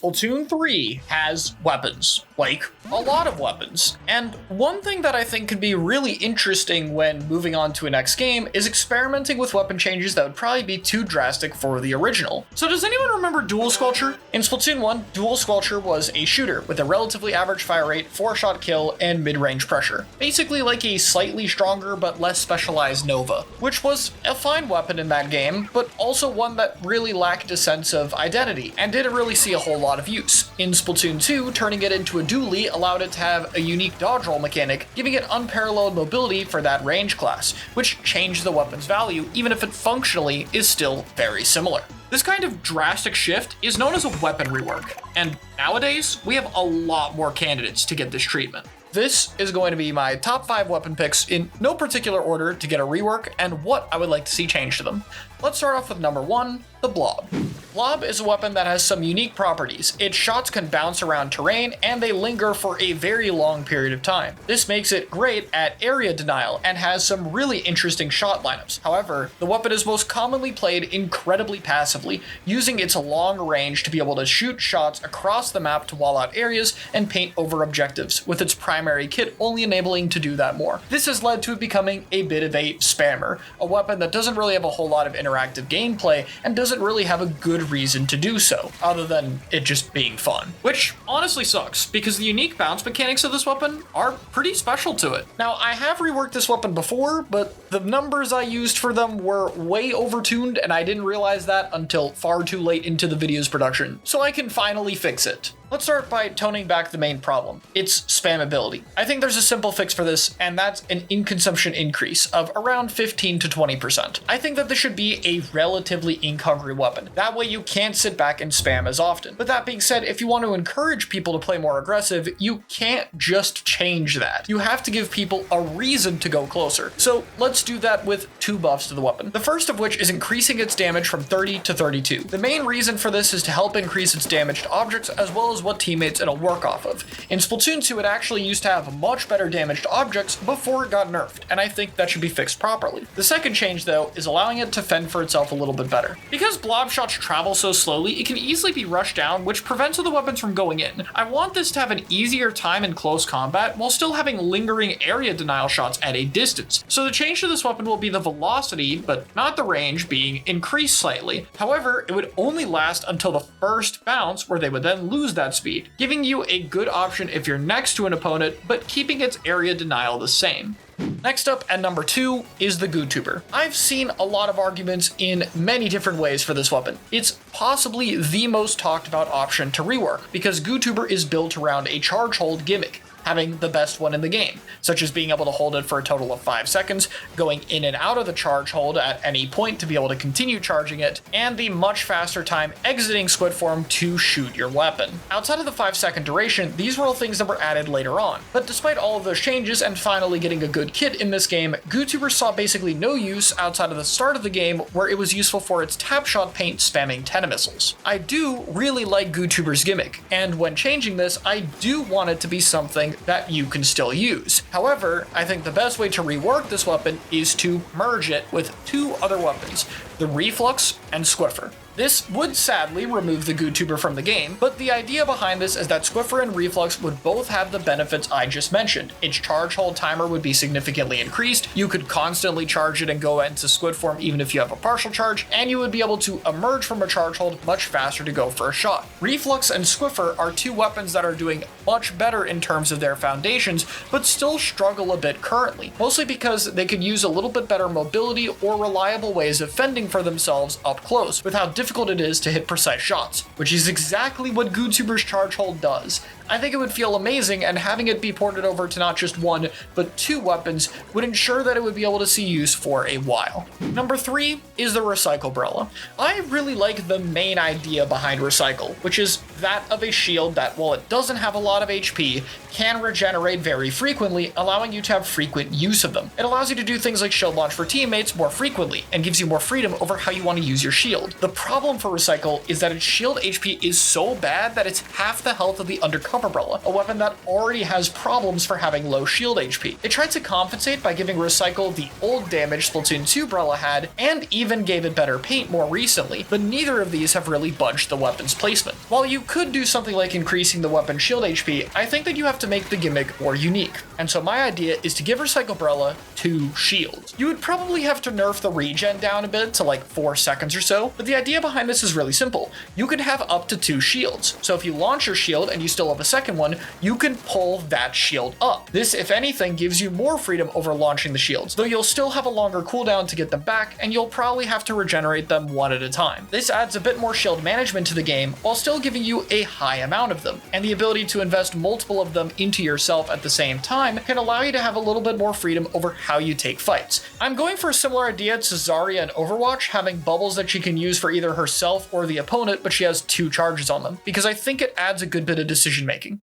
Splatoon 3 has weapons, like a lot of weapons. And one thing that I think could be really interesting when moving on to a next game is experimenting with weapon changes that would probably be too drastic for the original. So does anyone remember Duel Squelcher? In Splatoon 1, Duel Squelcher was a shooter with a relatively average fire rate, 4-shot kill, and mid-range pressure. Basically like a slightly stronger but less specialized Nova, which was a fine weapon in that game, but also one that really lacked a sense of identity and didn't really see a whole lot of use. In Splatoon 2, turning it into a dually allowed it to have a unique dodge roll mechanic, giving it unparalleled mobility for that range class, which changed the weapon's value even if it functionally is still very similar. This kind of drastic shift is known as a weapon rework, and nowadays we have a lot more candidates to get this treatment. This is going to be my top 5 weapon picks in no particular order to get a rework and what I would like to see change to them. Let's start off with number 1, the Blob. Blob is a weapon that has some unique properties. Its shots can bounce around terrain and they linger for a very long period of time. This makes it great at area denial and has some really interesting shot lineups. However, the weapon is most commonly played incredibly passively, using its long range to be able to shoot shots across the map to wall out areas and paint over objectives, with its primary kit only enabling to do that more. This has led to it becoming a bit of a spammer, a weapon that doesn't really have a whole lot of interactive gameplay and doesn't really have a good reason to do so, other than it just being fun. Which honestly sucks, because the unique bounce mechanics of this weapon are pretty special to it. Now, I have reworked this weapon before, but the numbers I used for them were way overtuned, and I didn't realize that until far too late into the video's production, so I can finally fix it. Let's start by toning back the main problem, its spammability. I think there's a simple fix for this, and that's an in-consumption increase of around 15 to 20%. I think that this should be a relatively ink-hungry weapon. That way you can't sit back and spam as often. But that being said, if you want to encourage people to play more aggressive, you can't just change that. You have to give people a reason to go closer. So let's do that with 2 buffs to the weapon. The first of which is increasing its damage from 30 to 32. The main reason for this is to help increase its damage to objects as well as what teammates it'll work off of. In Splatoon 2, it actually used to have much better damage to objects before it got nerfed, and I think that should be fixed properly. The second change, though, is allowing it to fend for itself a little bit better. Because blob shots travel so slowly, it can easily be rushed down, which prevents other weapons from going in. I want this to have an easier time in close combat while still having lingering area denial shots at a distance. So the change to this weapon will be the velocity, but not the range, being increased slightly. However, it would only last until the first bounce, where they would then lose that speed, giving you a good option if you're next to an opponent, but keeping its area denial the same. Next up at number 2 is the Gootuber. I've seen a lot of arguments in many different ways for this weapon. It's possibly the most talked about option to rework, because Gootuber is built around a charge hold gimmick, having the best one in the game, such as being able to hold it for a total of 5 seconds, going in and out of the charge hold at any point to be able to continue charging it, and the much faster time exiting squid form to shoot your weapon. Outside of the 5-second duration, these were all things that were added later on. But despite all of those changes and finally getting a good kit in this game, Gootuber saw basically no use outside of the start of the game, where it was useful for its tap shot paint spamming Tenemissiles. I do really like Gootuber's gimmick, and when changing this, I do want it to be something that you can still use. However, I think the best way to rework this weapon is to merge it with 2 other weapons, the Reflux and Squiffer. This would sadly remove the Gootuber from the game, but the idea behind this is that Squiffer and Reflux would both have the benefits I just mentioned. Its charge hold timer would be significantly increased, you could constantly charge it and go into squid form even if you have a partial charge, and you would be able to emerge from a charge hold much faster to go for a shot. Reflux and Squiffer are 2 weapons that are doing much better in terms of their foundations, but still struggle a bit currently, mostly because they could use a little bit better mobility or reliable ways of fending for themselves up close, with how difficult it is to hit precise shots, which is exactly what Gootuber's charge hold does. I think it would feel amazing, and having it be ported over to not just 1, but 2 weapons would ensure that it would be able to see use for a while. Number 3 is the Recyclebrella. I really like the main idea behind Recycle, which is that of a shield that, while it doesn't have a lot of HP, can regenerate very frequently, allowing you to have frequent use of them. It allows you to do things like shield launch for teammates more frequently, and gives you more freedom over how you want to use your shield. The problem problem for Recycle is that its shield HP is so bad that it's half the health of the Undercover Brella, a weapon that already has problems for having low shield HP. They tried to compensate by giving Recycle the old damage Splatoon 2 Brella had, and even gave it better paint more recently, but neither of these have really budged the weapon's placement. While you could do something like increasing the weapon's shield HP, I think that you have to make the gimmick more unique. And so my idea is to give Recycle Brella 2 shields. You would probably have to nerf the regen down a bit to like 4 seconds or so, but the idea behind this is really simple. You can have up to 2 shields. So if you launch your shield and you still have a second one, you can pull that shield up. This, if anything, gives you more freedom over launching the shields, though you'll still have a longer cooldown to get them back, and you'll probably have to regenerate them one at a time. This adds a bit more shield management to the game while still giving you a high amount of them, and the ability to invest multiple of them into yourself at the same time can allow you to have a little bit more freedom over how you take fights. I'm going for a similar idea to Zarya in Overwatch, having bubbles that she can use for either herself or the opponent, but she has 2 charges on them, because I think it adds a good bit of decision making.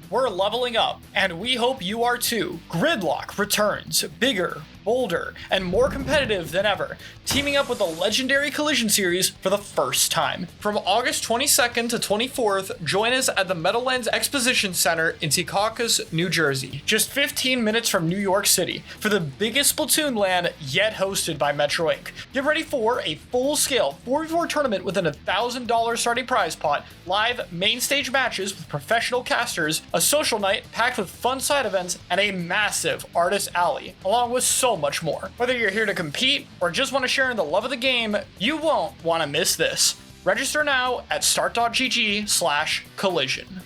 We're leveling up, and we hope you are too. Gridlock returns, bigger, bolder, and more competitive than ever, teaming up with the legendary Collision series for the first time. From August 22nd to 24th, join us at the Meadowlands Exposition Center in Secaucus, New Jersey, just 15 minutes from New York City, for the biggest Splatoon LAN yet hosted by Metro Inc. Get ready for a full-scale 4v4 tournament with an $1,000 starting prize pot, live main stage matches with professional casters, a social night packed with fun side events, and a massive artist alley, along with so much more. Whether you're here to compete or just want to share in the love of the game, you won't want to miss this. Register now at start.gg/collision.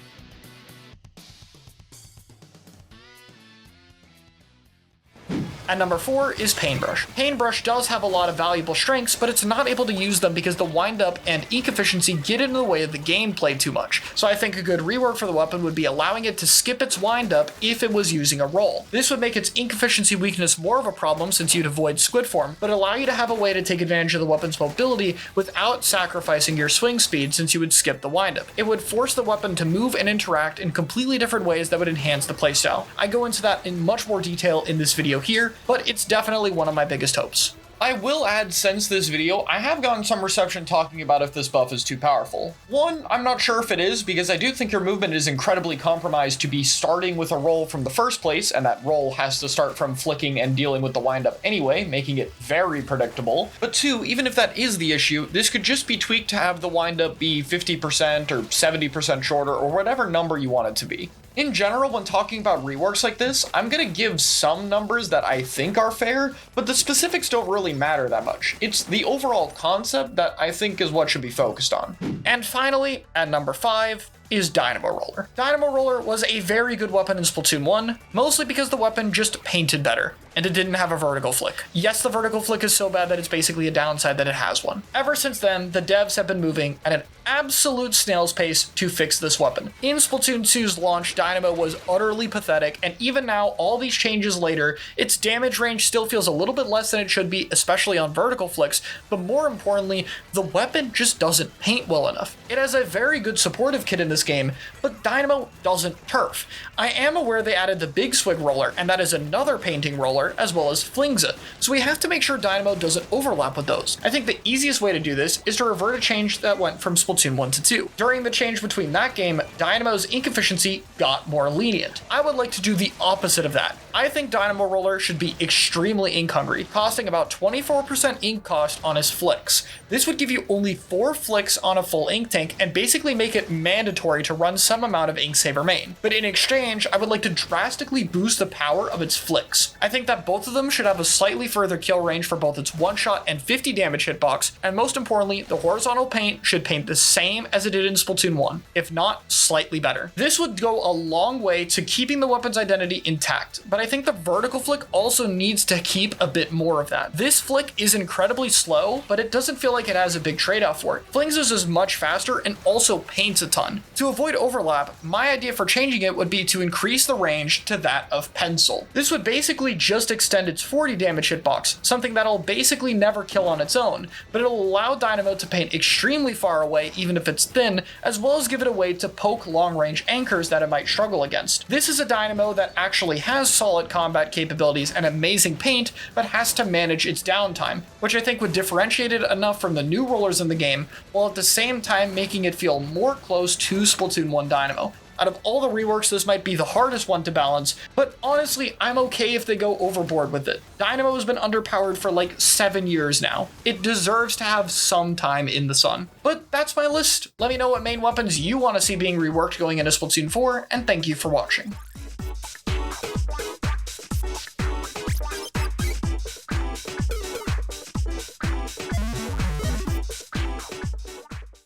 At number 4 is Paintbrush. Paintbrush does have a lot of valuable strengths, but it's not able to use them because the windup and ink efficiency get in the way of the gameplay too much. So I think a good rework for the weapon would be allowing it to skip its windup if it was using a roll. This would make its ink efficiency weakness more of a problem since you'd avoid squid form, but allow you to have a way to take advantage of the weapon's mobility without sacrificing your swing speed since you would skip the windup. It would force the weapon to move and interact in completely different ways that would enhance the playstyle. I go into that in much more detail in this video here, but it's definitely one of my biggest hopes. I will add, since this video, I have gotten some reception talking about if this buff is too powerful. One, I'm not sure if it is, because I do think your movement is incredibly compromised to be starting with a roll from the first place, and that roll has to start from flicking and dealing with the windup anyway, making it very predictable. But two, even if that is the issue, this could just be tweaked to have the windup be 50% or 70% shorter, or whatever number you want it to be. In general, when talking about reworks like this, I'm gonna give some numbers that I think are fair, but the specifics don't really matter that much. It's the overall concept that I think is what should be focused on. And finally, at number 5, is Dynamo Roller. Dynamo Roller was a very good weapon in Splatoon 1, mostly because the weapon just painted better, and it didn't have a vertical flick. Yes, the vertical flick is so bad that it's basically a downside that it has one. Ever since then, the devs have been moving at an absolute snail's pace to fix this weapon. In Splatoon 2's launch, Dynamo was utterly pathetic, and even now, all these changes later, its damage range still feels a little bit less than it should be, especially on vertical flicks, but more importantly, the weapon just doesn't paint well enough. It has a very good supportive kit in this game, but Dynamo doesn't turf. I am aware they added the Big Swig roller, and that is another painting roller, as well as Flingza, so we have to make sure Dynamo doesn't overlap with those. I think the easiest way to do this is to revert a change that went from Splatoon 1 to 2. During the change between that game, Dynamo's ink efficiency got more lenient. I would like to do the opposite of that. I think Dynamo Roller should be extremely ink hungry, costing about 24% ink cost on his flicks. This would give you only 4 flicks on a full ink tank and basically make it mandatory to run some amount of Ink Saver main. But in exchange, I would like to drastically boost the power of its flicks. I think that both of them should have a slightly further kill range for both its 1-shot and 50 damage hitbox, and most importantly, the horizontal paint should paint the same as it did in Splatoon 1, if not slightly better. This would go a long way to keeping the weapon's identity intact, but I think the vertical flick also needs to keep a bit more of that. This flick is incredibly slow, but it doesn't feel like it has a big trade-off for it. Flingza's is much faster and also paints a ton. To avoid overlap, my idea for changing it would be to increase the range to that of Pencil. This would basically just extend its 40 damage hitbox, something that'll basically never kill on its own, but it'll allow Dynamo to paint extremely far away even if it's thin, as well as give it a way to poke long-range anchors that it might struggle against. This is a Dynamo that actually has solid combat capabilities and amazing paint, but has to manage its downtime, which I think would differentiate it enough from the new rollers in the game, while at the same time making it feel more close to Splatoon 1 Dynamo. Out of all the reworks, this might be the hardest one to balance, but honestly, I'm okay if they go overboard with it. Dynamo has been underpowered for like 7 years now. It deserves to have some time in the sun. But that's my list. Let me know what main weapons you want to see being reworked going into Splatoon 4, and thank you for watching.